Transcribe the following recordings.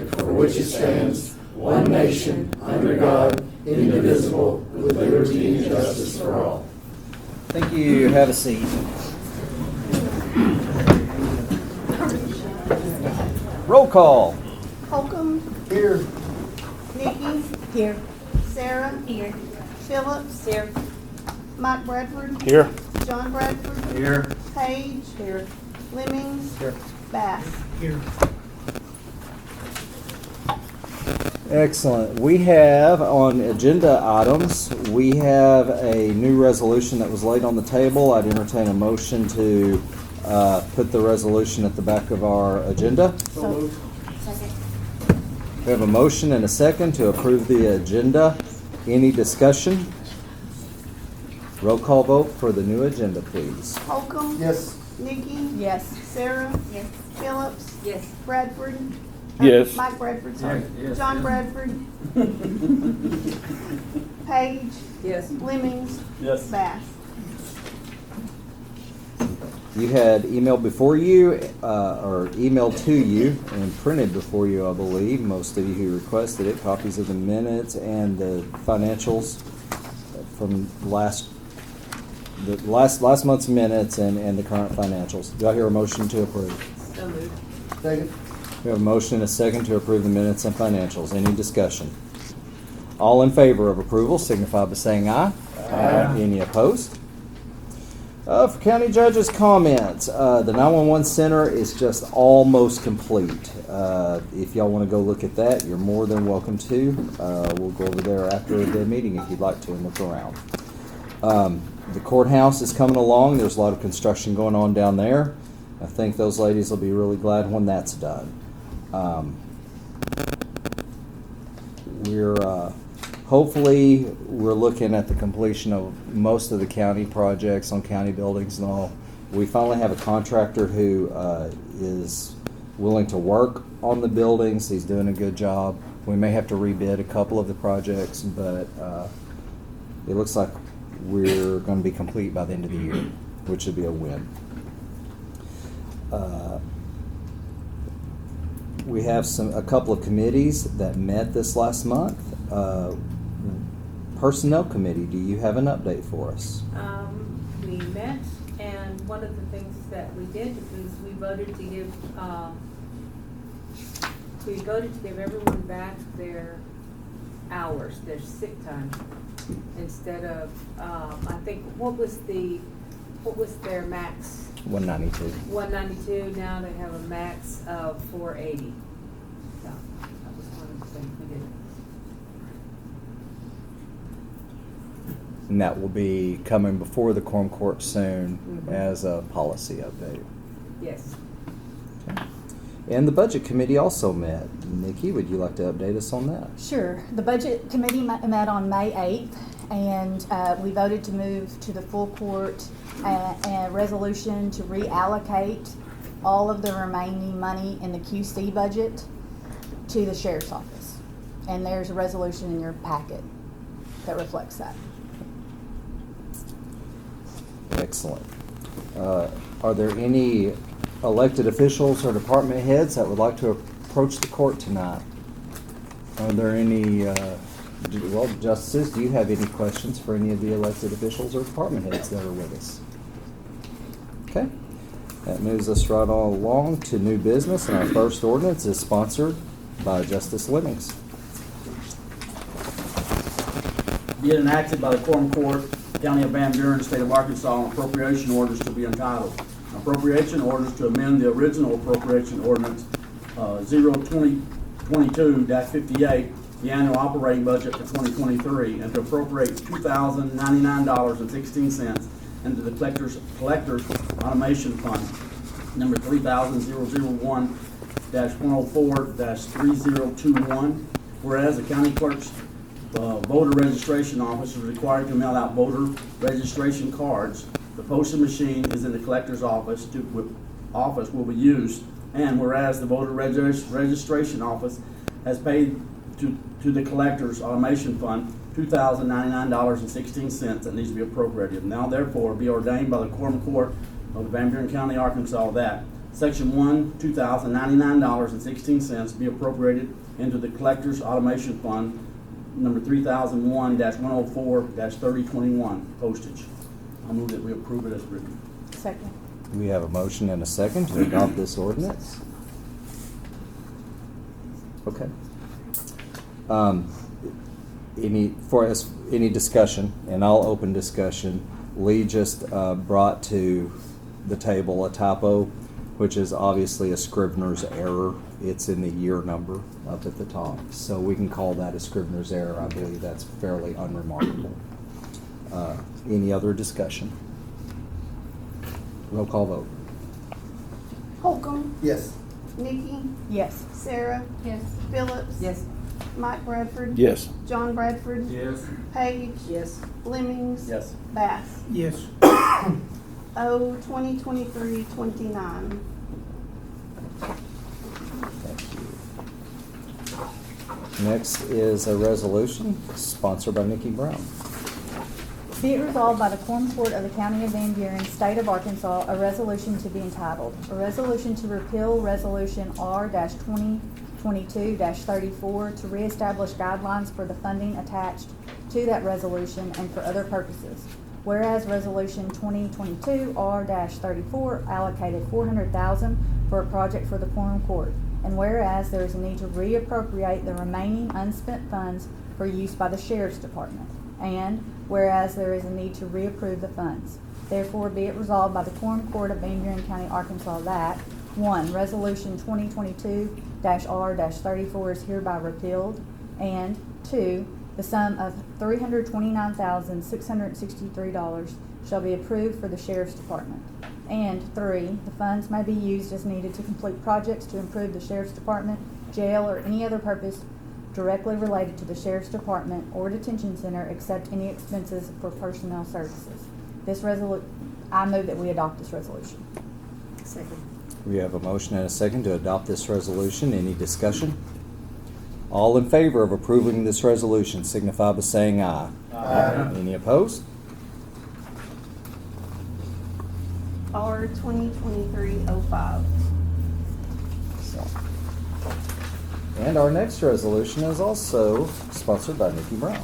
for which it stands, one nation, under God, indivisible, with liberty and justice for all. Thank you. Have a seat. Roll call. Holcomb. Here. Nikki. Here. Sarah. Here. Phillips. Here. Mike Bradford. Here. John Bradford. Here. Page. Here. Lemmings. Here. Bass. Here. Excellent. We have on agenda items, we have a new resolution that was laid on the table. I'd entertain a motion to put the resolution at the back of our agenda. So moved. Second. We have a motion and a second to approve the agenda. Any discussion? Roll call vote for the new agenda, please. Holcomb. Yes. Nikki. Yes. Sarah. Yes. Phillips. Yes. Bradford. Yes. Mike Bradford, sorry. Yes. John Bradford. Page. Yes. Lemmings. Yes. Bass. You had emailed before you, or emailed to you and printed before you, I believe, most of you who requested it, copies of the minutes and the financials from last month's minutes and the current financials. Do I hear a motion to approve? So moved. Second. We have a motion and a second to approve the minutes and financials. Any discussion? All in favor of approval signify by saying aye. Aye. Any opposed? For county judges' comments, the 911 center is just almost complete. If y'all want to go look at that, you're more than welcome to. We'll go over there after the meeting if you'd like to and look around. The courthouse is coming along. There's a lot of construction going on down there. I think those ladies will be really glad when that's done. Hopefully we're looking at the completion of most of the county projects on county buildings and all. We finally have a contractor who is willing to work on the buildings. He's doing a good job. We may have to rebid a couple of the projects, but it looks like we're going to be complete by the end of the year, which would be a win. We have a couple of committees that met this last month. Personnel committee, do you have an update for us? We met, and one of the things that we did was we voted to give everyone back their hours, their sick time, instead of I think what was their max? 192. 192. Now they have a max of 480. So that was one of the things we did. And that will be coming before the Quorum Court soon Mhm. as a policy update. Yes. Okay. And the budget committee also met. Nikki, would you like to update us on that? Sure. The budget committee met on May 8th, and we voted to move to the full court a resolution to reallocate all of the remaining money in the QC budget to the sheriff's office. And there's a resolution in your packet that reflects that. Excellent. Are there any elected officials or department heads that would like to approach the court tonight? Are there any, Justices, do you have any questions for any of the elected officials or department heads that are with us? Okay. That moves us right on along to new business, and our first ordinance is sponsored by Justice Lemmings. Be it enacted by the Quorum Court, County of Van Buren, State of Arkansas, an appropriation orders to be entitled. Appropriation orders to amend the original appropriation ordinance 02022-58, the annual operating budget for 2023, and to appropriate $2,099.16 into the collector's automation fund, number 3001-104-3021. Whereas the county clerk's voter registration office is required to mail out voter registration cards. The postal machine is in the collector's office. Office will be used, and whereas the voter registration office has paid to the collector's automation fund $2,099.16 that needs to be appropriated. Now therefore be ordained by the Quorum Court of Van Buren County, Arkansas, that Section 1, $2,099.16 be appropriated into the Collectors Automation Fund, number 3001-104-3021, postage. I move that we approve it as written. Second. We have a motion and a second to adopt this ordinance. Okay. Any discussion, and I'll open discussion. Lee just brought to the table a typo, which is obviously a Scrivener's error. It's in the year number up at the top. So we can call that a Scrivener's error. I believe that's fairly unremarkable. Any other discussion? Roll call vote. Holcomb, Yes. Nikki, Yes. Sarah, Yes. Phillips. Yes. Mike Bradford. Yes. John Bradford. Yes. Page. Yes. Lemmings. Yes. Bass. Yes. O 2023-29. Thank you. Next is a resolution sponsored by Nikki Brown. Be it resolved by the Quorum Court of the County of Van Buren, State of Arkansas, a resolution to be entitled, a resolution to repeal Resolution R-2022-34 to reestablish guidelines for the funding attached to that resolution and for other purposes. Whereas Resolution 2022 R-34 allocated $400,000 for a project for the Quorum Court. And whereas there is a need to reappropriate the remaining unspent funds for use by the Sheriff's Department. And whereas there is a need to reapprove the funds. Therefore, be it resolved by the Quorum Court of Van Buren County, Arkansas that 1. Resolution 2022-R-34 is hereby repealed, and 2. The sum of $329,663 shall be approved for the Sheriff's Department. And 3. The funds may be used as needed to complete projects to improve the Sheriff's Department, jail, or any other purpose directly related to the Sheriff's Department or detention center, except any expenses for personnel services. I move that we adopt this resolution. Second. We have a motion and a second to adopt this resolution. Any discussion? All in favor of approving this resolution signify by saying aye. Aye. Any opposed? R 2023-05. So. And our next resolution is also sponsored by Nikki Brown.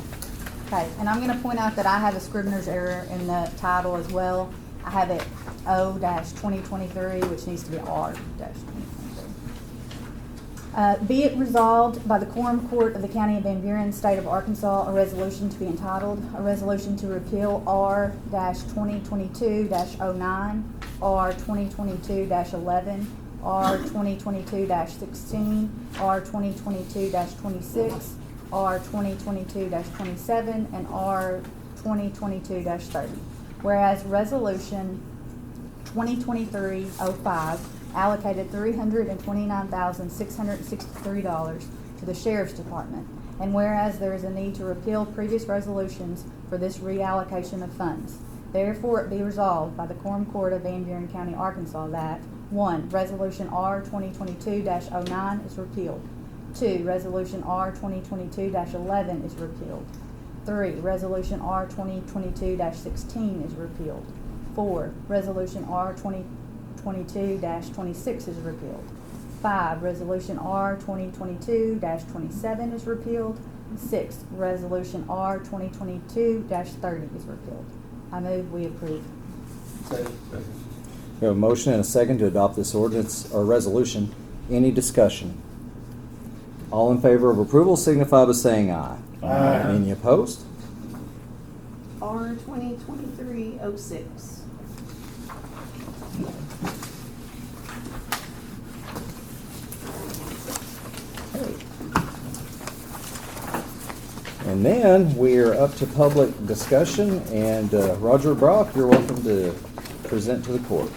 Okay, and I'm going to point out that I have a Scrivener's error in the title as well. I have it O-2023, which needs to be R-2023. Be it resolved by the Quorum Court of the County of Van Buren, State of Arkansas, a resolution to be entitled, a resolution to repeal R-2022-09, R-2022-11, R-2022-16, R-2022-26, R-2022-27, and R-2022-30. Whereas Resolution 2023-05 allocated $329,663 to the Sheriff's Department, and whereas there is a need to repeal previous resolutions for this reallocation of funds. Therefore, it be resolved by the Quorum Court of Van Buren County, Arkansas that 1. Resolution R-2022-09 is repealed. 2. Resolution R-2022-11 is repealed. 3. Resolution R-2022-16 is repealed. 4. Resolution R-2022-26 is repealed. 5. Resolution R-2022-27 is repealed. 6. Resolution R-2022-30 is repealed. I move we approve. We have a motion and a second to adopt this ordinance or resolution. Any discussion? All in favor of approval signify by saying aye. Aye. Any opposed? R 2023-06. And then we're up to public discussion, and Roger Brock, you're welcome to present to the court.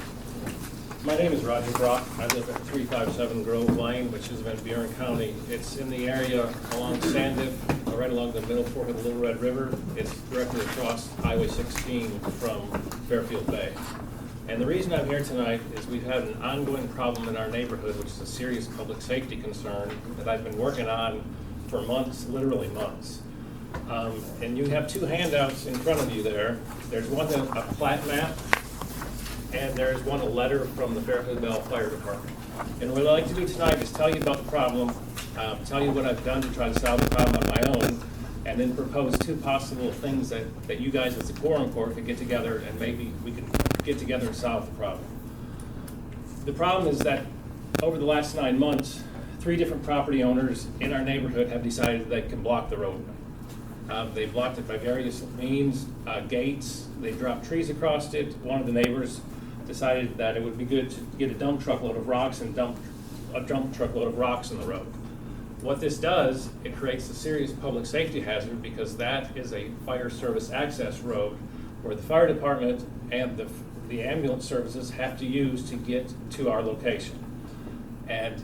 My name is Roger Brock. I live at 357 Grove Lane, which is in Van Buren County. It's in the area along Sandiff, right along the middle fork of the Little Red River. It's directly across Highway 16 from Fairfield Bay. And the reason I'm here tonight is we've had an ongoing problem in our neighborhood, which is a serious public safety concern that I've been working on for months, literally months. And you have two handouts in front of you there. There's one, a plat map, and there's a letter from the Fairfield Bell Fire Department. And what I'd like to do tonight is tell you about the problem, tell you what I've done to try to solve the problem on my own, and then propose two possible things that you guys as the Quorum Court could get together and maybe we could get together and solve the problem. The problem is that over the last 9 months, 3 different property owners in our neighborhood have decided they can block the roadway. They blocked it by various means, gates, they dropped trees across it. One of the neighbors decided that it would be good to get a dump truckload of rocks and dump a dump truckload of rocks in the road. What this does, it creates a serious public safety hazard because that is a fire service access road where the fire department and the ambulance services have to use to get to our location. And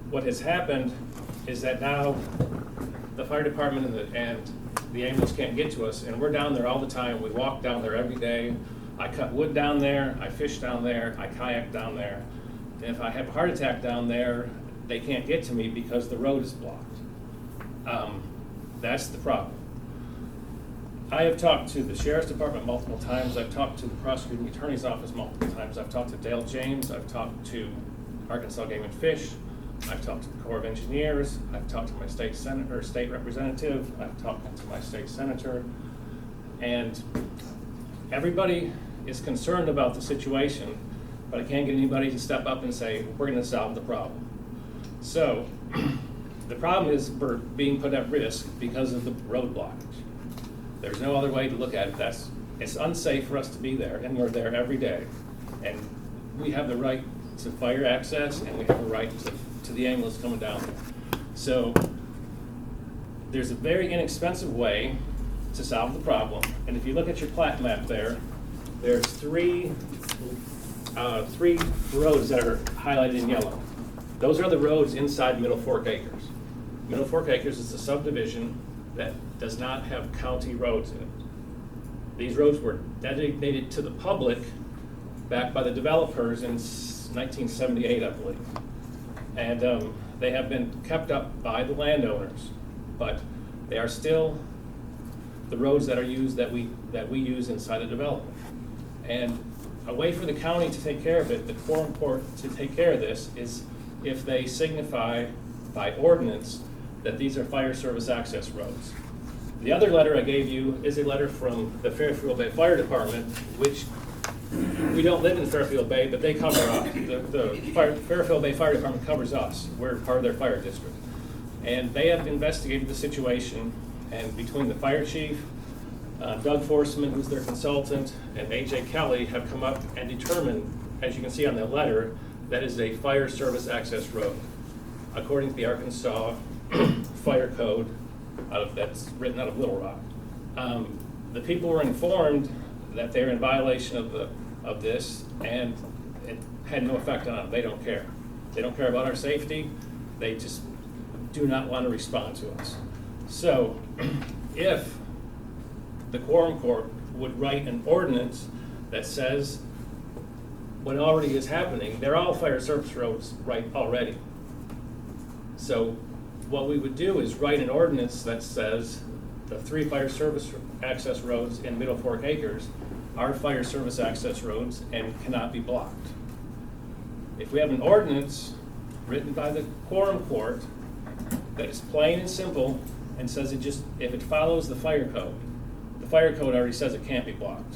what has happened is that now the fire department and the ambulance can't get to us, and we're down there all the time. We walk down there every day. I cut wood down there, I fish down there, I kayak down there. And if I have a heart attack down there, they can't get to me because the road is blocked. That's the problem. I have talked to the Sheriff's Department multiple times. I've talked to the Prosecuting Attorney's Office multiple times. I've talked to Dale James. I've talked to Arkansas Game and Fish. I've talked to the Corps of Engineers. I've talked to my state representative. I've talked to my state senator. And everybody is concerned about the situation, but I can't get anybody to step up and say, we're going to solve the problem. So the problem is we're being put at risk because of the road blockage. There's no other way to look at it. It's unsafe for us to be there, and we're there every day. And we have the right to fire access, and we have a right to the ambulance coming down there. So there's a very inexpensive way to solve the problem. And if you look at your plat map there's three roads that are highlighted in yellow. Those are the roads inside Middle Fork Acres. Middle Fork Acres is a subdivision that does not have county roads in it. These roads were designated to the public back by the developers in 1978, I believe. And they have been kept up by the landowners, but they are still the roads that are used that we use inside the development. And a way for the county to take care of it, the Quorum Court to take care of this, is if they signify by ordinance that these are fire service access roads. The other letter I gave you is a letter from the Fairfield Bay Fire Department, which we don't live in Fairfield Bay, but they cover us. The Fairfield Bay Fire Department covers us. We're part of their fire district. And they have investigated the situation, and between the fire chief, Doug Forsman, who's their consultant, and AJ Kelly have come up and determined, as you can see on the letter, that is a fire service access road, according to the Arkansas Fire Code that's written out of Little Rock. The people were informed that they're in violation of this, and it had no effect on them. They don't care. They don't care about our safety. They just do not want to respond to us. So if the Quorum Court would write an ordinance that says what already is happening, they're all fire service roads right already. So what we would do is write an ordinance that says the 3 fire service access roads in Middle Fork Acres are fire service access roads and cannot be blocked. If we have an ordinance written by the Quorum Court that is plain and simple and says if it follows the fire code already says it can't be blocked.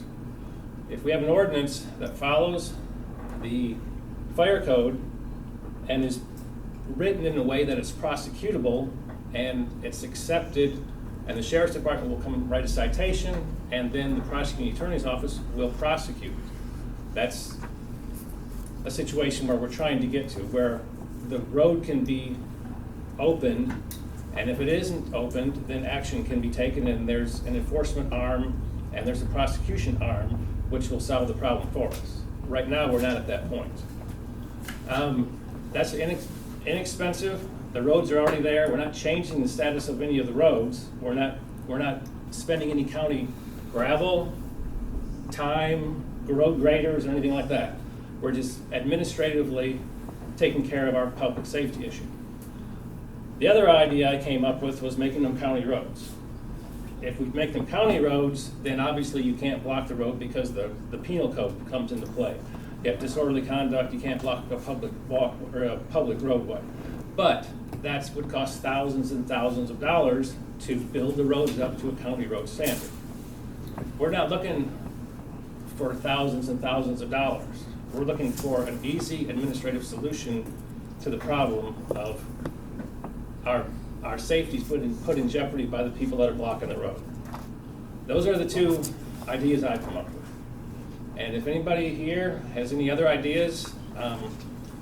If we have an ordinance that follows the fire code and is written in a way that it's prosecutable and it's accepted, and the Sheriff's Department will come and write a citation, and then the Prosecuting Attorney's Office will prosecute. That's a situation where we're trying to get to, where the road can be opened, and if it isn't opened, then action can be taken, and there's an enforcement arm and there's a prosecution arm which will solve the problem for us. Right now, we're not at that point. That's inexpensive. The roads are already there. We're not changing the status of any of the roads. We're not spending any county gravel, time, road graders, or anything like that. We're just administratively taking care of our public safety issue. The other idea I came up with was making them county roads. if we make them county roads, then obviously you can't block the road because the penal code comes into play. You have disorderly conduct, you can't block a public walk or a public roadway. But that's would cost thousands and thousands of dollars to build the roads up to a county road standard. We're not looking for thousands and thousands of dollars. We're looking for an easy administrative solution to the problem of our safety's put in jeopardy by the people that are blocking the road. Those are the two ideas I've come up with. And if anybody here has any other ideas,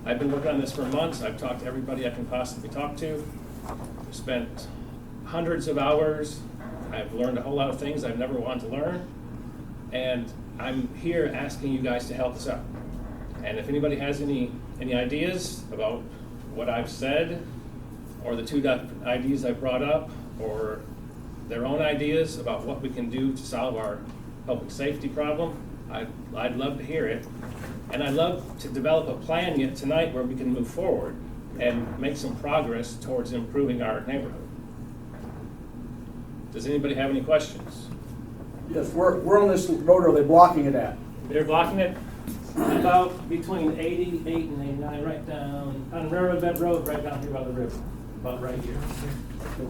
I've been working on this for months. I've talked to everybody I can possibly talk to. I've spent hundreds of hours. I've learned a whole lot of things I've never wanted to learn. And I'm here asking you guys to help us out. And if anybody has any ideas about what I've said, or the two ideas I brought up, or their own ideas about what we can do to solve our public safety problem, I'd love to hear it. And I'd love to develop a plan yet tonight where we can move forward and make some progress towards improving our neighborhood. Does anybody have any questions? Yes, we're on this road, are they blocking it at? They're blocking it about between 88 and 89, right down on Railroad Bed Road, right down here by the river, about right here.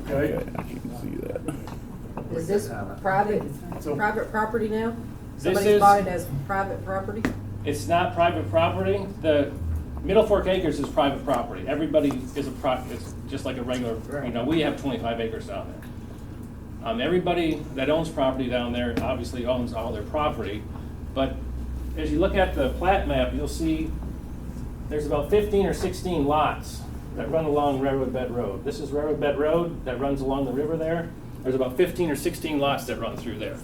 Okay. I can see that. Is this private property now? This Somebody is- bought it as private property? It's not private property. The Middle Fork Acres is private property. Everybody is it's just like a regular, we have 25 acres down there. Everybody that owns property down there obviously owns all their property, but as you look at the plat map, you'll see there's about 15 or 16 lots that run along Railroad Bed Road. This is Railroad Bed Road that runs along the river there. There's about 15 or 16 lots that run through there.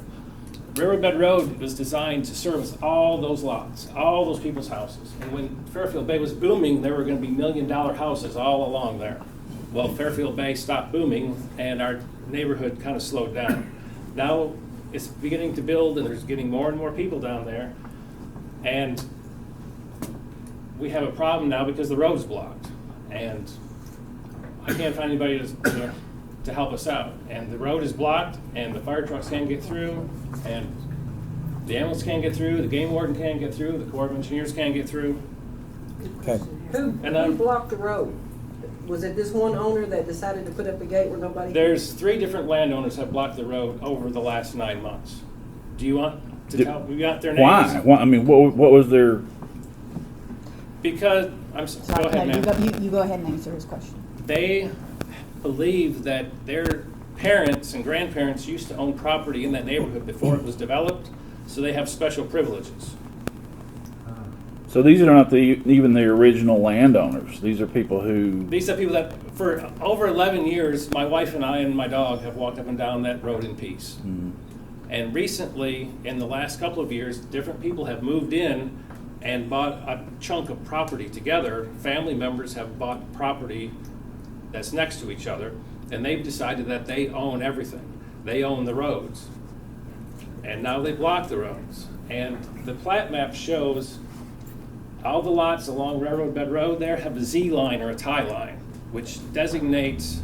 Railroad Bed Road was designed to service all those lots, all those people's houses. And when Fairfield Bay was booming, there were going to be $1 million houses all along there. Well, Fairfield Bay stopped booming and our neighborhood kind of slowed down. Now it's beginning to build and there's getting more and more people down there. And we have a problem now because the road's blocked. And I can't find anybody to help us out. And the road is blocked and the fire trucks can't get through and the ambulance can't get through, the game warden can't get through, the Corps of Engineers can't get through. Okay. Who And blocked the road? Was it this one owner that decided to put up a gate where nobody? There's 3 different landowners have blocked the road over the last 9 months. Do you want to tell, we got their names? Why? I mean, what was their? Because, go ahead, No, ma'am. you go ahead and answer his question. They believe that their parents and grandparents used to own property in that neighborhood before it was developed, so they have special privileges. So these are not even the original landowners. These are people who. These are people that, for over 11 years, my wife and I and my dog have walked up and down that road in peace. And recently, in the last couple of years, different people have moved in and bought a chunk of property together. Family members have bought property that's next to each other, and they've decided that they own everything. They own the roads. And now they block the roads. And the plat map shows all the lots along Railroad Bed Road there have a Z line or a tie line, which designates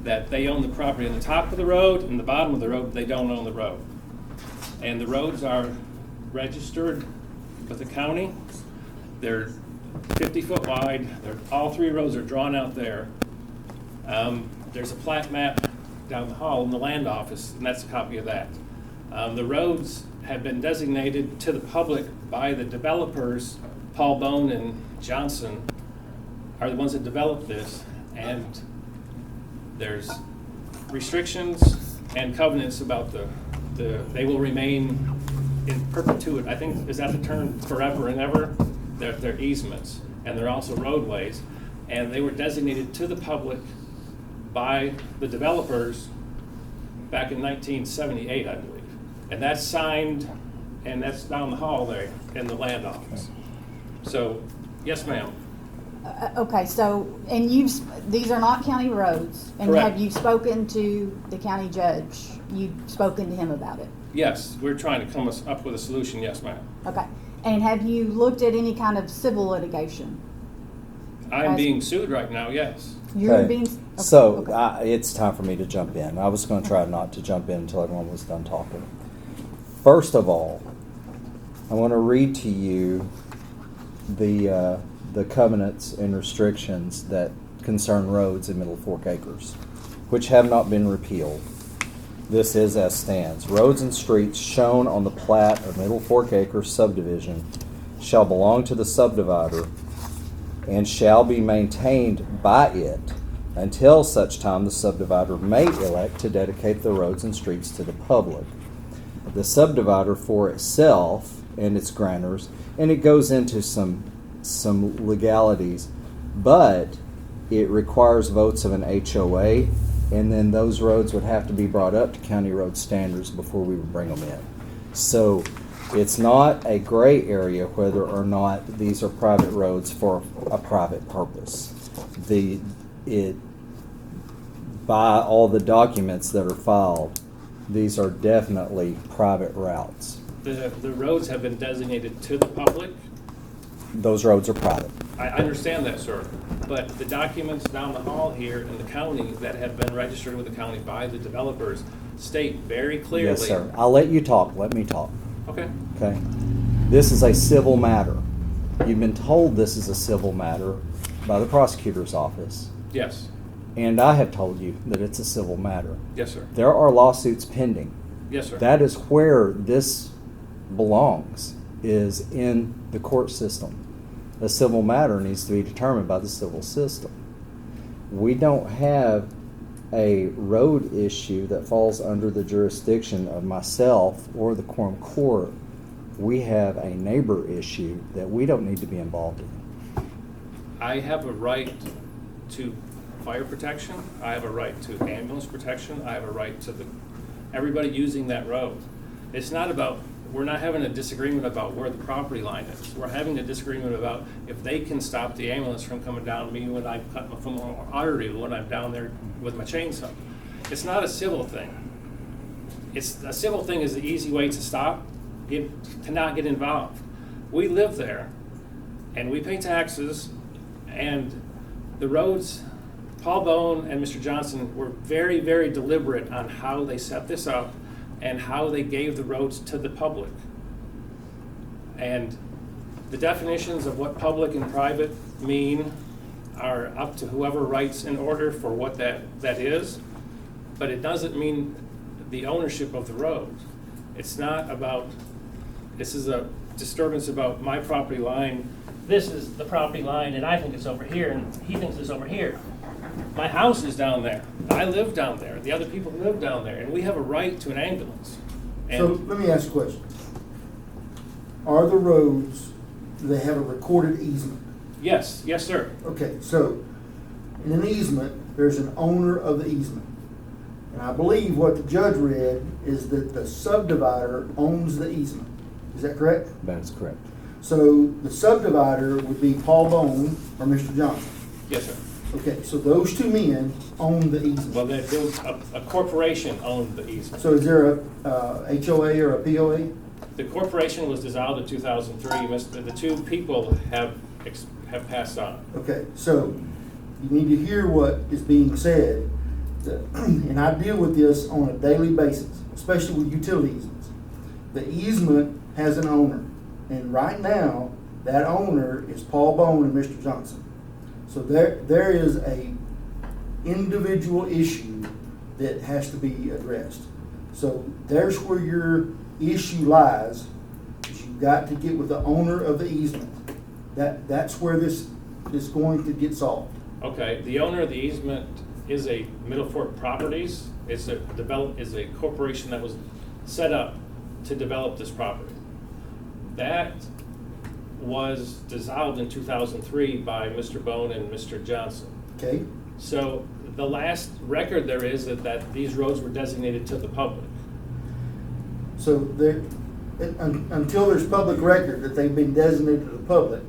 that they own the property on the top of the road and the bottom of the road, they don't own the road. And the roads are registered with the county. They're 50-foot wide. All 3 roads are drawn out there. There's a plat map down the hall in the land office, and that's a copy of that. The roads have been designated to the public by the developers. Paul Bone and Johnson are the ones that developed this, and there's restrictions and covenants about they will remain in perpetuity. I think, is that the term, forever and ever? They're easements, and they're also roadways, and they were designated to the public by the developers back in 1978, I believe. And that's signed, and that's down the hall there in the land office. So, yes, ma'am. Okay, so, and these are not county roads, and Correct. have you spoken to the county judge? You've spoken to him about it? Yes, we're trying to come up with a solution, yes, ma'am. Okay, and have you looked at any kind of civil litigation? I'm being sued right now, yes. You're Okay. being, So, okay. it's time for me to jump in. I was gonna try not to jump in until everyone was done talking. First of all, I want to read to you the covenants and restrictions that concern roads in Middle Fork Acres, which have not been repealed. This is as stands. Roads and streets shown on the plat of Middle Fork Acres subdivision shall belong to the subdivider and shall be maintained by it until such time the subdivider may elect to dedicate the roads and streets to the public. The subdivider for itself and its grantors, and it goes into some legalities, but it requires votes of an HOA, and then those roads would have to be brought up to county road standards before we would bring them in. So it's not a gray area whether or not these are private roads for a private purpose. By all the documents that are filed, these are definitely private routes. The roads have been designated to the public. Those roads are private. I understand that, sir, but the documents down the hall here in the county that have been registered with the county by the developers state very clearly. Yes, sir. I'll let you talk. Let me talk. Okay. Okay? This is a civil matter. You've been told this is a civil matter by the prosecutor's office, Yes. and I have told you that it's a civil matter. Yes, sir. There are lawsuits pending. Yes, sir. That is where this belongs, is in the court system. A civil matter needs to be determined by the civil system. We don't have a road issue that falls under the jurisdiction of myself or the Quorum Court. We have a neighbor issue that we don't need to be involved in. I have a right to fire protection. I have a right to ambulance protection. I have a right to everybody using that road. It's not about, we're not having a disagreement about where the property line is. We're having a disagreement about if they can stop the ambulance from coming down me when I cut my femoral artery when I'm down there with my chainsaw. It's not a civil thing. A civil thing is the easy way to stop, to not get involved. We live there, and we pay taxes, and the roads, Paul Bone and Mr. Johnson were very, very deliberate on how they set this up and how they gave the roads to the public. And the definitions of what public and private mean are up to whoever writes an order for what that is, but it doesn't mean the ownership of the road. It's not about, this is a disturbance about my property line. This is the property line, and I think it's over here, and he thinks it's over here. My house is down there. I live down there. The other people live down there, and we have a right to an ambulance. And So let me ask a question. Are the roads, do they have a recorded easement? yes, yes, sir. Okay, so in an easement, there's an owner of the easement. And I believe what the judge read is that the subdivider owns the easement. Is that correct? That is correct. So the subdivider would be Paul Bone or Mr. Johnson. Yes, sir. Okay, so those two men own the easement. Well, there was a corporation owned the easement. So is there a HOA or a POA? The corporation was dissolved in 2003. The two people have passed on. Okay, so you need to hear what is being said. And I deal with this on a daily basis, especially with utility easements. The easement has an owner, and right now, that owner is Paul Bone and Mr. Johnson. So there is a individual issue that has to be addressed. So there's where your issue lies, is you've got to get with the owner of the easement. That's where this is going to get solved. Okay, the owner of the easement is a Middle Fork Properties. It's a corporation that was set up to develop this property. That was dissolved in 2003 by Mr. Bone and Mr. Johnson. Okay? So the last record there is that these roads were designated to the public. So until there's public record that they've been designated to the public,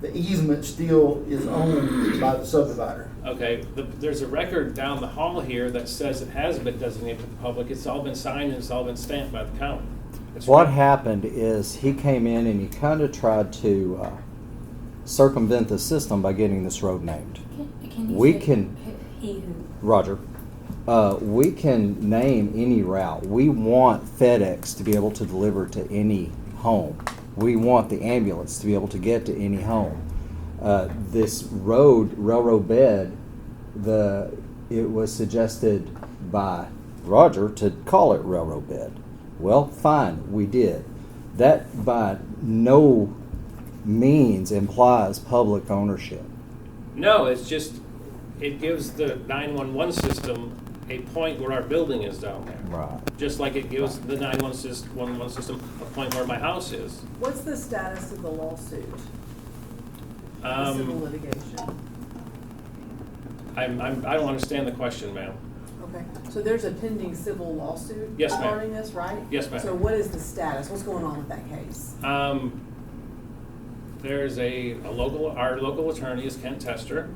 the easement still is owned by the subdivider. Okay, there's a record down the hall here that says it has been designated to the public. It's all been signed and it's all been stamped by the county. What happened is he came in and he kind of tried to circumvent the system by getting this road named. Can you We say- can- He who? Roger, we can name any route. We want FedEx to be able to deliver to any home. We want the ambulance to be able to get to any home. This railroad bed, it was suggested by Roger to call it railroad bed. Well, fine, we did. That by no means implies public ownership. No, it's just, it gives the 911 system a point where our building is down there. Right. Just like it gives the 911 system a point where my house is. What's the status of the lawsuit? The civil litigation? I don't understand the question, ma'am. Okay, so there's a pending civil lawsuit Yes, ma'am. regarding this, right? Yes, ma'am. So what is the status? What's going on with that case? There's our local attorney is Kent Tester,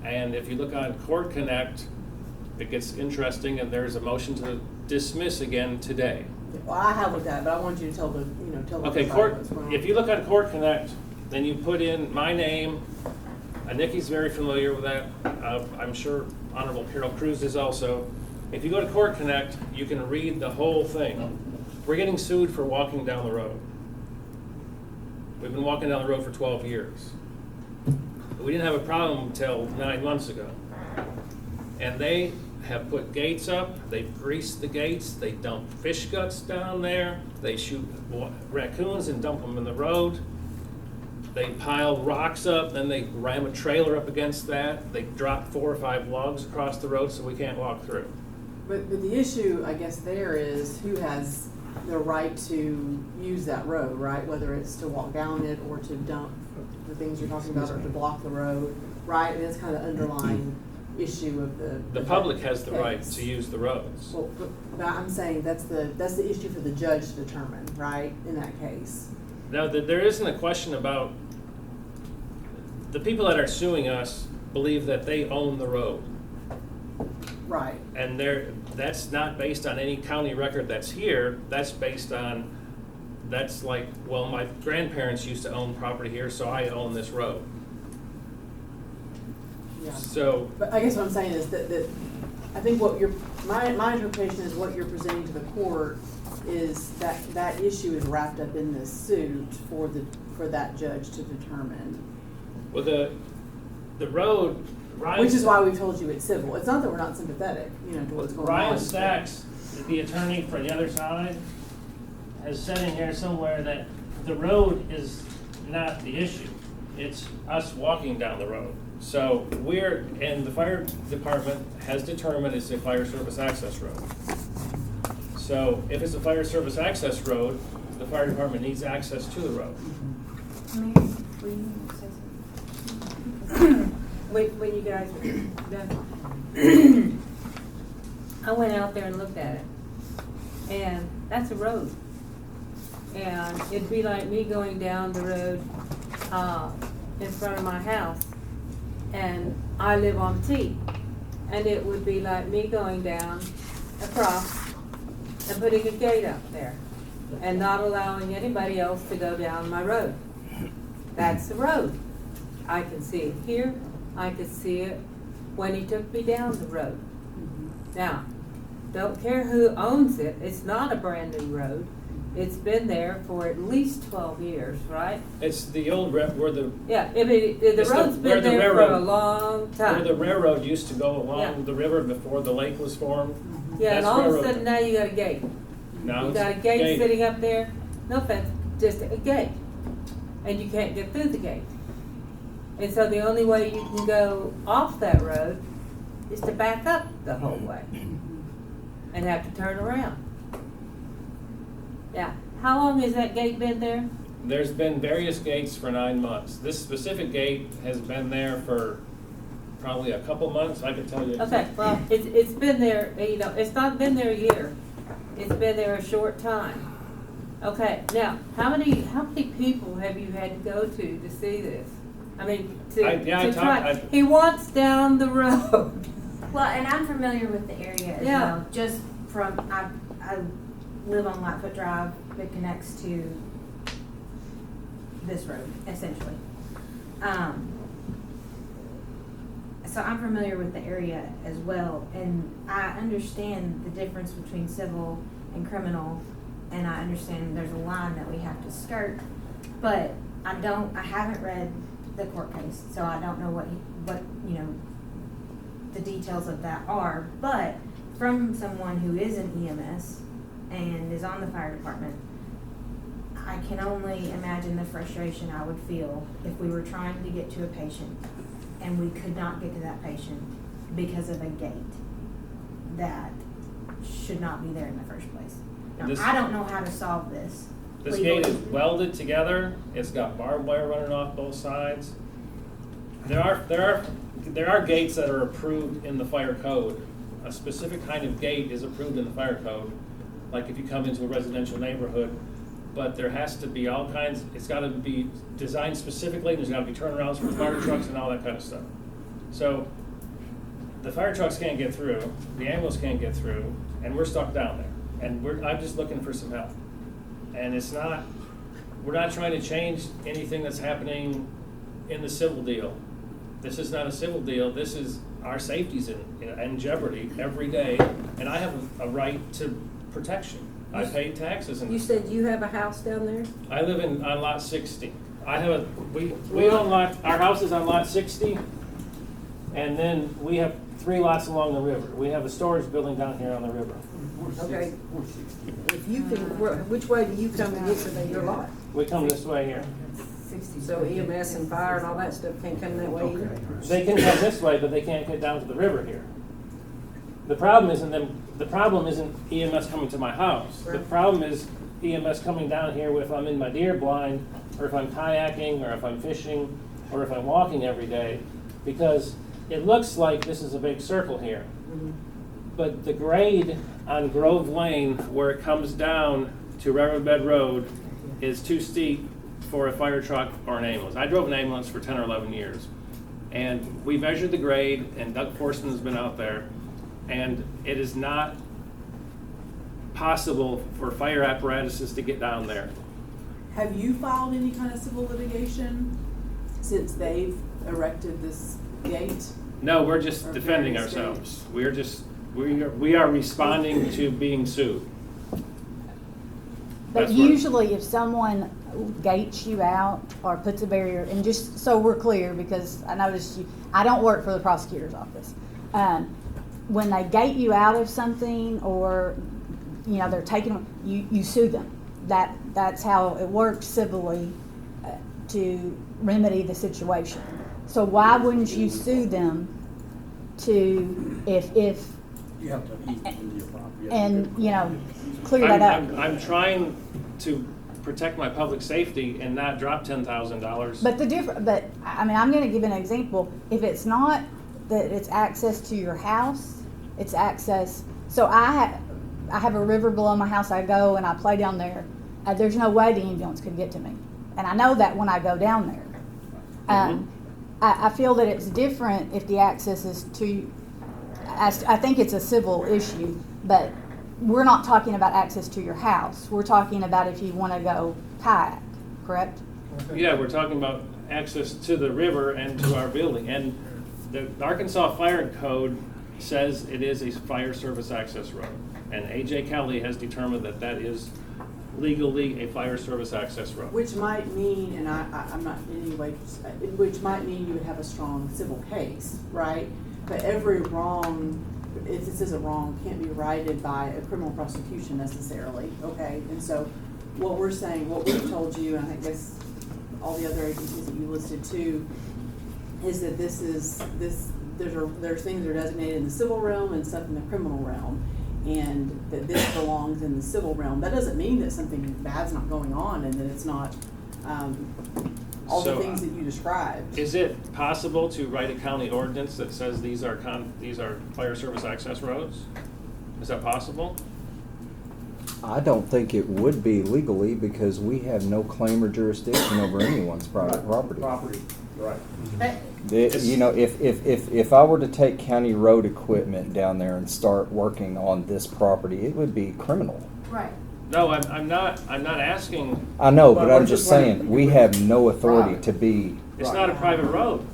and if you look on Court Connect, it gets interesting, and there's a motion to dismiss again today. Well, I have looked at it, but I want you to tell the, tell the. Okay, everybody what's going on. if you look on Court Connect, then you put in my name. Nikki's very familiar with that. I'm sure Honorable Carol Cruz is also. If you go to Court Connect, you can read the whole thing. We're getting sued for walking down the road. We've been walking down the road for 12 years. We didn't have a problem until 9 months ago. And they have put gates up, they've greased the gates, they dump fish guts down there, they shoot raccoons and dump them in the road. They pile rocks up, then they ram a trailer up against that. They drop 4 or 5 logs across the road so we can't walk through. But the issue, I guess, there is who has the right to use that road, right? Whether it's to walk down it or to dump the things you're talking about, or to block the road, right? And that's kind of underlying issue of the public has the case. right to use the roads. Well, but I'm saying that's the issue for the judge to determine, right? In that case. Now, there isn't a question about, the people that are suing us believe that they own the road. Right. And that's not based on any county record that's here. That's based on, that's like, well, my grandparents used to own property here, so I own this road. Yeah. So, But I guess what I'm saying is that I think what my interpretation is what you're presenting to the court is that issue is wrapped up in this suit for that judge to determine. well, the road, Ryan, Which is why we've told you it's civil. It's not that we're not sympathetic, to what's going on. Ryan Stacks, the attorney for the other side, has said in here somewhere that the road is not the issue. It's us walking down the road. So and the fire department has determined it's a fire service access road. So if it's a fire service access road, the fire department needs access to the road. Mary, will you say something? When you guys were done, I went out there and looked at it, and that's a road. And it'd be like me going down the road in front of my house, and I live on T, and it would be like me going down across and putting a gate up there and not allowing anybody else to go down my road. That's the road. I can see it here. I could see it when he took me down the road. Now, don't care who owns it. It's not a brand new road. It's been there for at least 12 years, right? It's the old where the Yeah, I mean, the It's road's where been the there for railroad- a long where time. the railroad used to go along Yeah. the river before the lake was formed. Yeah, and That's all of a railroad. sudden now you got a gate. Now You it's got a gate gated. sitting up there, no fence, just a gate. And you can't get through the gate. And so the only way you can go off that road is to back up the whole way and have to turn around. Yeah, how long has that gate been there? There's been various gates for 9 months. This specific gate has been there for probably a couple months, I can tell you. Okay, well, it's been there, it's not been there a year. It's been there a short time. Okay, now, how many people have you had to go to see this? I mean, to try, he wants down the road. Well, and I'm familiar with the area as Yeah. well. Just from, I live on Lightfoot Drive that connects to this road, essentially. so I'm familiar with the area as well, and I understand the difference between civil and criminal, and I understand there's a line that we have to skirt, but I haven't read the court case, so I don't know what the details of that are, but from someone who is an EMS and is on the fire department, I can only imagine the frustration I would feel if we were trying to get to a patient and we could not get to that patient because of a gate that should not be there in the first place. Now, I don't know how to solve this. This gate is welded together. It's got barbed wire running off both sides. There are gates that are approved in the fire code. A specific kind of gate is approved in the fire code, like if you come into a residential neighborhood. But there has to be all kinds. It's got to be designed specifically. There's got to be turnarounds for fire trucks and all that kind of stuff. So the fire trucks can't get through. The ambulance can't get through, and we're stuck down there. And I'm just looking for some help. And we're not trying to change anything that's happening in the civil deal. This is not a civil deal. This is our safety's in jeopardy every day, and I have a right to protection. I pay taxes. And You said you have a house down there? I live on lot 60. We own our house is on lot 60, and then we have 3 lots along the river. We have a storage building down here on the river. Okay. If you can, which way do you come to get to your lot? We come this way here. So EMS and fire and all that stuff can't come that way either? They can come this way, but they can't get down to the river here. The problem isn't EMS coming to my house. The problem is EMS coming down here if I'm in my deer blind, or if I'm kayaking, or if I'm fishing, or if I'm walking every day, because it looks like this is a big circle here. Mm-hmm. But the grade on Grove Lane, where it comes down to Riverbed Road, is too steep for a fire truck or an ambulance. I drove an ambulance for 10 or 11 years, and we measured the grade, and Doug Forston has been out there, and it is not possible for fire apparatuses to get down there. Have you filed any kind of civil litigation since they've erected this gate? No, we're just Or defending various ourselves. We are responding to being sued. But That's what- usually if someone gates you out or puts a barrier, and just so we're clear, because I noticed I don't work for the prosecutor's office. When they gate you out of something, or they're taking, you sue them. That's how it works civilly to remedy the situation. So why wouldn't you sue them if You have to eat into your property. and clear that up? I'm trying to protect my public safety and not drop $10,000. But I'm going to give an example. If it's not that it's access to your house, it's access. So I have a river below my house. I go and I play down there. There's no way the ambulance could get to me, and I know that when I go down there. I feel that it's different if the access is to. I think it's a civil issue, but we're not talking about access to your house. We're talking about if you want to go kayak, correct? Yeah, we're talking about access to the river and to our building. And the Arkansas Fire Code says it is a fire service access road. And A.J. Kelly has determined that that is legally a fire service access road. Which might mean, and I'm not in any way, which might mean you would have a strong civil case, right? But every wrong, if this is a wrong, can't be righted by a criminal prosecution necessarily, okay? And so what we're saying, what we've told you, and I guess all the other agencies that you listed too, is that there's things that are designated in the civil realm and stuff in the criminal realm, and that this belongs in the civil realm. That doesn't mean that something bad's not going on and that it's not all the things that you described. Is it possible to write a county ordinance that says these are fire service access roads? Is that possible? I don't think it would be legally, because we have no claim or jurisdiction over anyone's private property. Right. If I were to take county road equipment down there and start working on this property, it would be criminal. Right. No, I'm not asking. I know, but But I'm just saying, we have no authority to be. It's not a private road.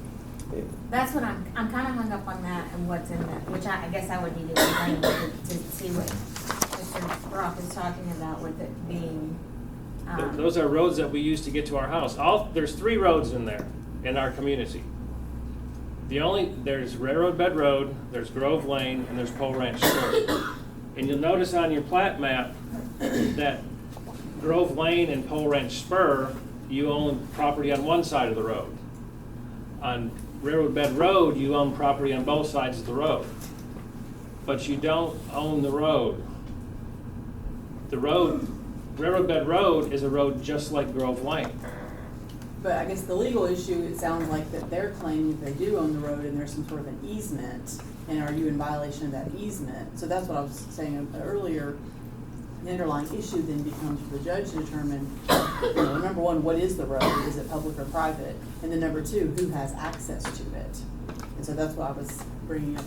That's what I'm kinda hung up on that and what's in that, which I guess I would need to explain to see what Mr. Brock is talking about with it being, Those are roads that we use to get to our house. There's 3 roads in there, in our community. There's Railroad Bed Road, there's Grove Lane, and there's Pole Ranch Spur. And you'll notice on your plat map that Grove Lane and Pole Ranch Spur, you own property on one side of the road. On Railroad Bed Road, you own property on both sides of the road. But you don't own the road. Railroad Bed Road is a road just like Grove Lane. But I guess the legal issue, it sounds like that they're claiming that they do own the road and there's some sort of an easement, and are you in violation of that easement? So that's what I was saying earlier. The underlying issue then becomes for the judge to determine, number one, what is the road? Is it public or private? And then number 2, who has access to it? And so that's why I was bringing up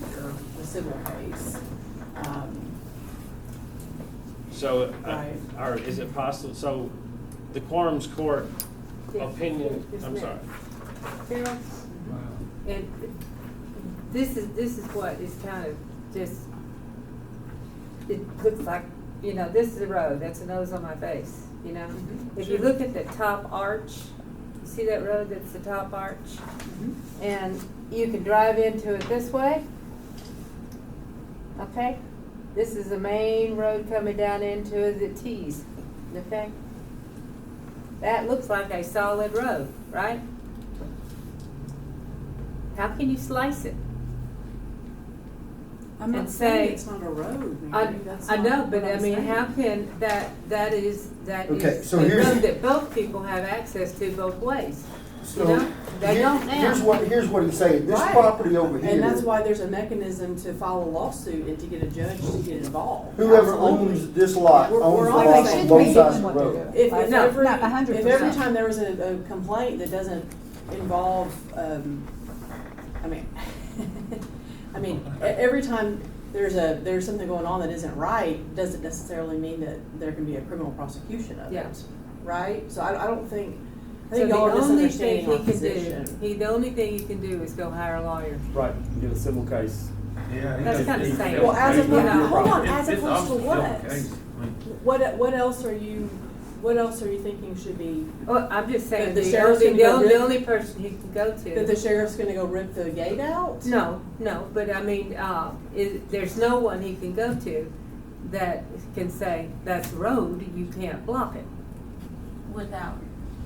the civil case. So, Right. is it possible, so the Quorum Court opinion, Yes, I'm ma'am. sorry. Carol? And this is what is kind of just, it looks like, this is the road, that's a nose on my face, If you look at the top arch, you see that road that's the top arch? And you can drive into it this way. Okay? This is the main road coming down into the T's, okay? That looks like a solid road, right? How can you slice it? I'm not And saying say- it's not a road, I Mary. That's I not know, but what I I'm mean, saying. how can that is Okay, so a here's- road that both people have access to both ways. So, They don't now. here's what he's saying, this Right. property over here. And that's why there's a mechanism to file a lawsuit and to get a judge to get involved. Whoever Absolutely. owns this lot We're owns the all lot saying on it both should be sides of doing the what road. If No, every, not 100%. if every time there was a complaint that doesn't involve, every time there's something going on that isn't right, doesn't necessarily mean that there can be a criminal prosecution of Yeah. it, right? So I don't think, I So think the y'all are only thing misunderstanding he our can do, position. the only thing he can do is go hire a lawyer. Right, do a civil case. Yeah. That's kind of same. Well, as You know. opposed, hold on, as opposed to what? What else are you thinking should be, Well, I'm just saying, The the sheriff's only, gonna go the rip- only person he can go to. that the sheriff's gonna go rip the gate out? No, but I mean, there's no one he can go to that can say, that's road, you can't block it. Without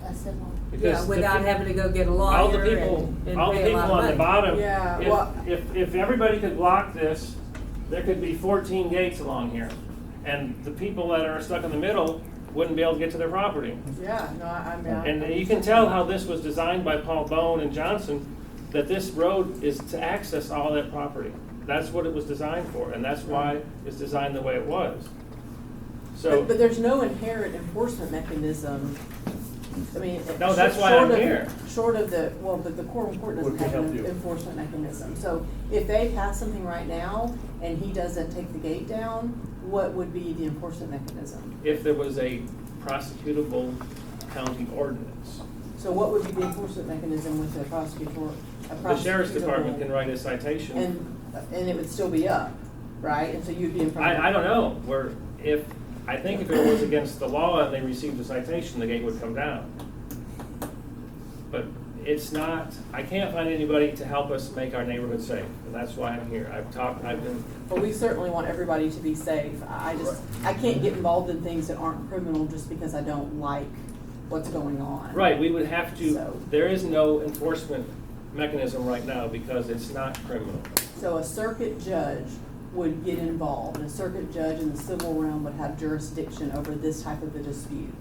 a civil. Yeah, Because without having to go get a lawyer all the people, and all the pay a people lot on of the money. bottom, Yeah, well- if everybody could block this, there could be 14 gates along here. And the people that are stuck in the middle wouldn't be able to get to their property. Yeah, no, I mean. And you can tell how this was designed by Paul Bone and Johnson, that this road is to access all that property. That's what it was designed for, and that's why it's designed the way it was. So, But there's no inherent enforcement mechanism. I mean. No, that's why short I'm of- here. Short of the Quorum Court doesn't What can have help an you? enforcement mechanism. So if they pass something right now and he doesn't take the gate down, what would be the enforcement mechanism? if there was a prosecutable county ordinance, So what would be the enforcement mechanism with the prosecutor? the sheriff's department can write a citation. And it would still be up, right? And so you'd be in front of. I don't know, I think if it was against the law and they received a citation, the gate would come down. But it's not, I can't find anybody to help us make our neighborhood safe, and that's why I'm here. I've been, But we certainly want everybody to be safe. I can't get involved in things that aren't criminal just because I don't like what's going on. right, we would have to, So- there is no enforcement mechanism right now because it's not criminal. So a circuit judge would get involved. A circuit judge in the civil realm would have jurisdiction over this type of a dispute.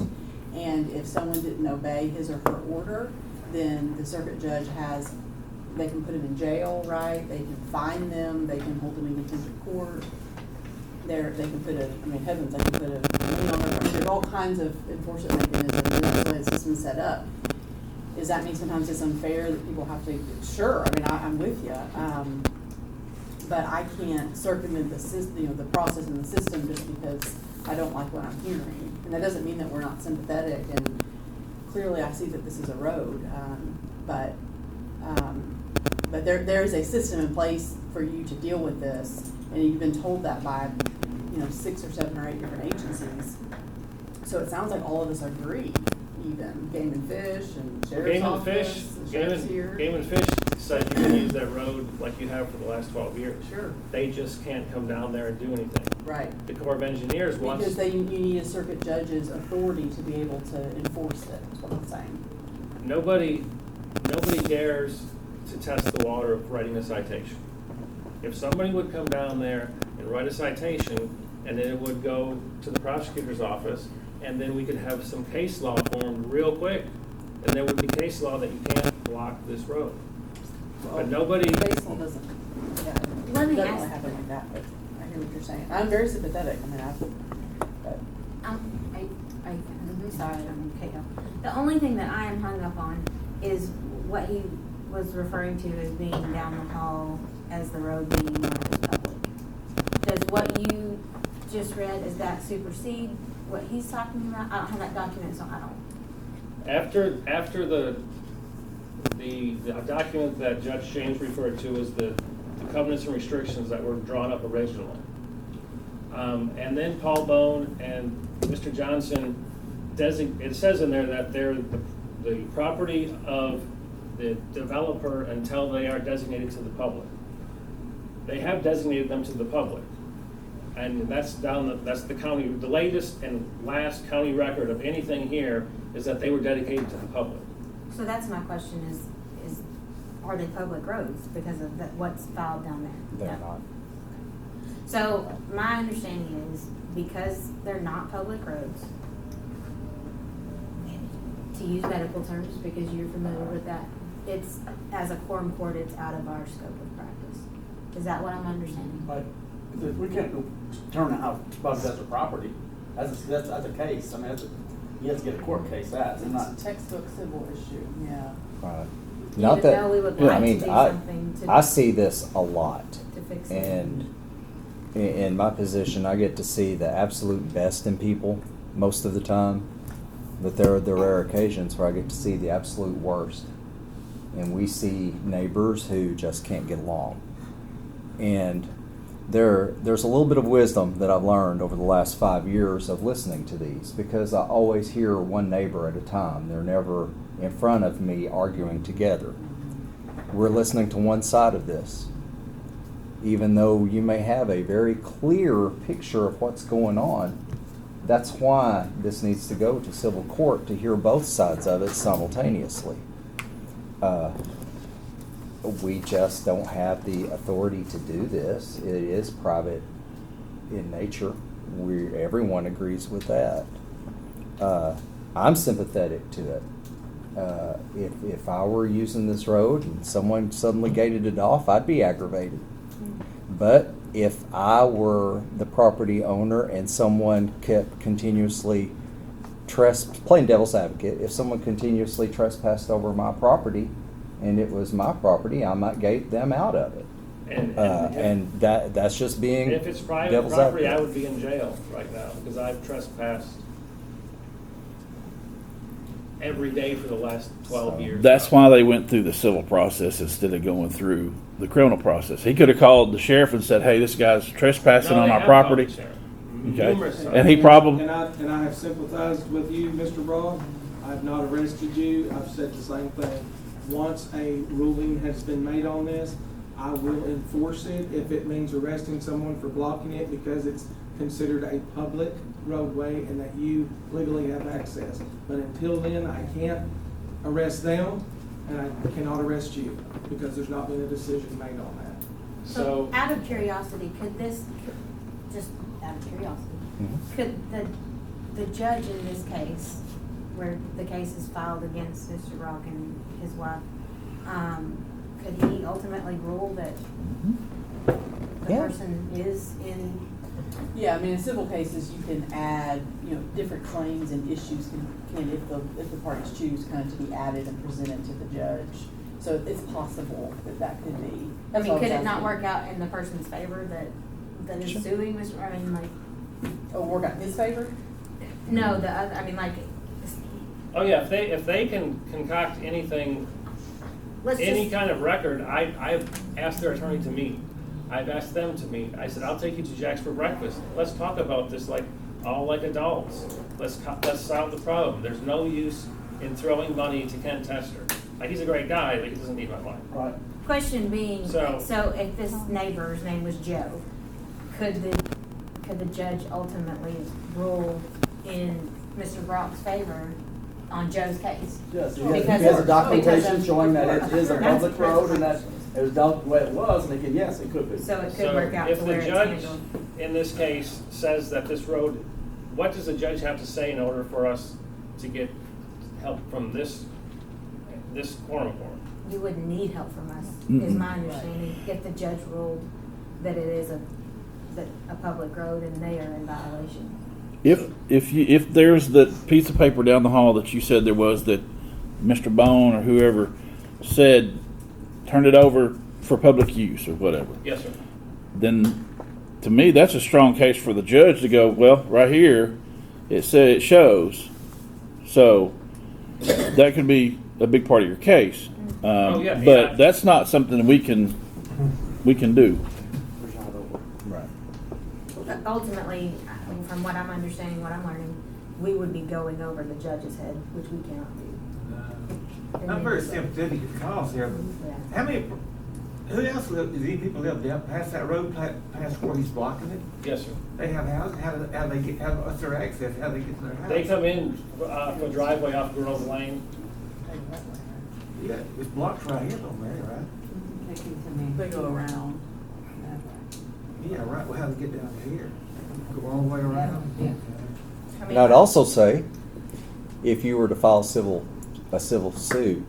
And if someone didn't obey his or her order, then the circuit judge they can put them in jail, right? They can fine them, they can hold them in contempt of court. They can put heavens, they can put a lien on their, there's all kinds of enforcement mechanisms, and that's the way the system's set up. Does that mean sometimes it's unfair that people have to, sure, I'm with you. But I can't circumvent the system, the process and the system just because I don't like what I'm hearing. And that doesn't mean that we're not sympathetic, and clearly I see that this is a road, but But there is a system in place for you to deal with this, and you've been told that by, 6 or 7 or 8 different agencies. So it sounds like all of us agree, even Game and Fish and Sheriff's Game and Office, Fish, the Sheriff's here. Game and Fish said you can use that road like you have for the last 12 years. Sure. They just can't come down there and do anything. Right. The Corps of Engineers wants. Because you need a circuit judge's authority to be able to enforce it, is what I'm saying. Nobody dares to test the water of writing a citation. If somebody would come down there and write a citation, and then it would go to the prosecutor's office, and then we could have some case law formed real quick, and there would be case law that you can't block this road. But nobody. Baseball doesn't, Let me doesn't ask- happen like that, but I hear what you're saying. I'm very sympathetic, but I'm sorry, I'm KO. The only thing that I am hung up on is what he was referring to as being down the hall as the road being marked as public. Does what you just read, does that supersede what he's talking about? I don't have that document, so I don't. After the document that Judge James referred to as the covenants and restrictions that were drawn up originally. And then Paul Bone and Mr. Johnson it says in there that they're the property of the developer until they are designated to the public. They have designated them to the public. And that's the county, the latest and last county record of anything here is that they were dedicated to the public. So that's my question is are they public roads because of what's filed down there? They're No. not. So my understanding is because they're not public roads, to use medical terms because you're familiar with that, it's, as a quorum court, it's out of our scope of practice. Is that what I'm understanding? But we can't go turn it out as a property. That's a case. I mean, you have to get a court case. It's not. it's a textbook civil issue, yeah. Right. Even Not that, though we would yeah, I like to mean, do something to- I see this a lot. To fix it. And in my position, I get to see the absolute best in people most of the time. But there are the rare occasions where I get to see the absolute worst. And we see neighbors who just can't get along. And there's a little bit of wisdom that I've learned over the last 5 years of listening to these, because I always hear one neighbor at a time. They're never in front of me arguing together. We're listening to one side of this. Even though you may have a very clear picture of what's going on, that's why this needs to go to civil court to hear both sides of it simultaneously. We just don't have the authority to do this. It is private in nature. Everyone agrees with that. I'm sympathetic to it. If I were using this road and someone suddenly gated it off, I'd be aggravated. But if I were the property owner and someone kept continuously playing devil's advocate, if someone continuously trespassed over my property and it was my property, I might gate them out of it. And that's just being If it's private devil's property, advocate. I would be in jail right now because I've trespassed every day for the last 12 years. That's why they went through the civil process instead of going through the criminal process. He could have called the sheriff and said, "Hey, this guy's trespassing No, on they our have called property." the sheriff. Okay. Numerous times. And he probably, And I have sympathized with you, Mr. Broad. I've not arrested you. I've said the same thing. Once a ruling has been made on this, I will enforce it if it means arresting someone for blocking it because it's considered a public roadway and that you legally have access. But until then, I can't arrest them and I cannot arrest you because there's not been a decision made on that. So out of curiosity, just out of curiosity, could the judge in this case, where the case is filed against Mr. Rock and his wife, could he ultimately rule that the Yeah. person is in? Yeah, I mean, in civil cases, you can add, different claims and issues can if the parties choose, kind of to be added and presented to the judge. So it's possible that could be. I That's mean, what could was it not asking. work out in the person's favor that is Sure. suing Mr. I mean, like, Oh, work out in his favor? no, the other, I mean, like, Oh yeah, if they can concoct anything let's any just, kind of record, I've asked their attorney to meet. I've asked them to meet. I said, I'll take you to Jack's for breakfast. Let's talk about this like adults. Let's solve the problem. There's no use in throwing money to Ken Tester. Like, he's a great guy, but he doesn't need my money. Right. question being, So- so if this neighbor's name was Joe, could the judge ultimately rule in Mr. Brock's favor on Joe's case? Yes, he Because has a of- documentation because of- showing that it is a That's- public road and that it was dealt the way it was, and they can, yes, it could be. So it So could work out if to the where it's judge handled. in this case says that this road, what does the judge have to say in order for us to get help from this Quorum Court? You wouldn't need help from us, is my understanding, if the judge ruled that it is a public road and they are in violation. If there's the piece of paper down the hall that you said there was that Mr. Bone or whoever said, turn it over for public use or whatever, Yes, sir. then to me that's a strong case for the judge to go, well, right here it shows, so that could be a big part of your case. Oh, yeah, but yeah. that's not something we can do. Right. Ultimately, from what I'm understanding, what I'm learning, we would be going over the judge's head, which we cannot do. I'm very sympathetic to the cause here, but Yeah. how many, who else live, does any people live down past that road, past where he's blocking it? Yes, sir. They have houses, how do they get, what's their access, how do they get to their house? They come in from a driveway off Grove Lane. Yeah, it's blocked right here on there, right? They go around. Yeah, right, well, how do they get down to here? Go all the way around? Yeah. And I'd also say, if you were to file a civil suit,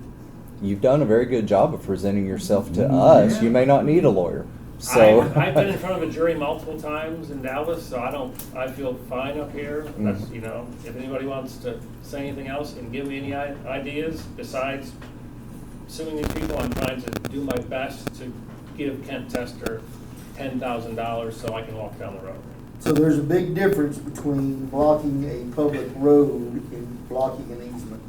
you've done a very good job of presenting yourself to us. You may not need a lawyer. So I've been in front of a jury multiple times in Dallas, so I feel fine up here. That's, if anybody wants to say anything else and give me any ideas besides suing these people, I'm trying to do my best to give Kent Tester $10,000 so I can walk down the road. So there's a big difference between blocking a public road and blocking an easement.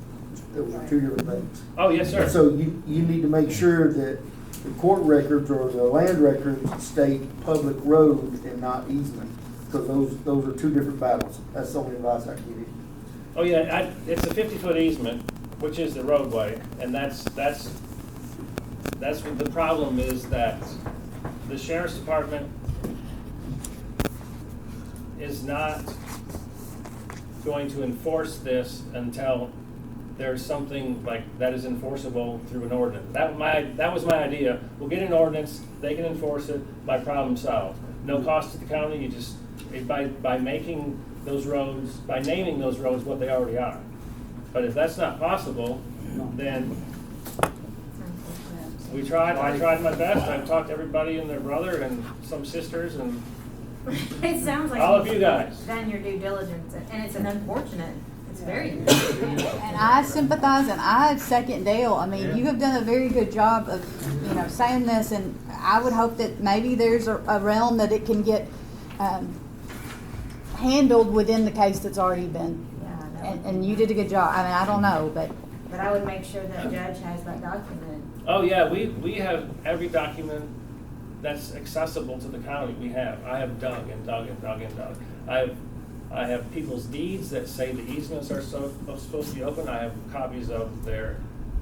Those are two different things. Oh, yes, sir. So you need to make sure that the court records or the land records state public road and not easement, because those are two different battles. That's the only advice I can give you. Oh, yeah, it's a 50-foot easement, which is the roadway, and that's what the problem is, that the sheriff's department is not going to enforce this until there's something like that is enforceable through an ordinance. That was my idea. We'll get an ordinance, they can enforce it, my problem solved. No cost to the county, you just, by making those roads, by naming those roads what they already are. But if that's not possible, then I tried my best. I've talked to everybody and their brother and some sisters and It sounds like all of you you've guys. done your due diligence, and it's very And I sympathize and I second Dale. I mean, you have done a very good job of, saying this, and I would hope that maybe there's a realm that it can get handled within the case that's already been. Yeah, I know. And you did a good job. I mean, I don't know, but But I would make sure that judge has that document. Oh, yeah, we have every document that's accessible to the county. I have dug and dug and dug and dug. I have people's deeds that say the easements are supposed to be open. I have copies of their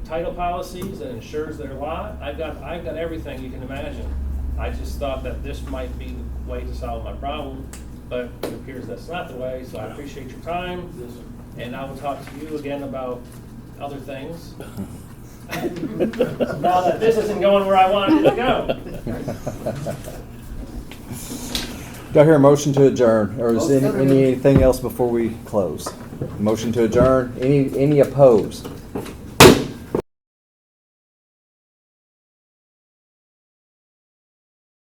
title policies that insures their lot. I've got everything you can imagine. I just thought that this might be the way to solve my problem, but it appears that's not the way, so I appreciate your time. And I will talk to you again about other things. Now that this isn't going where I wanted it to go. do I hear a motion to adjourn, or is anything else before we close? Motion to adjourn. Any opposed?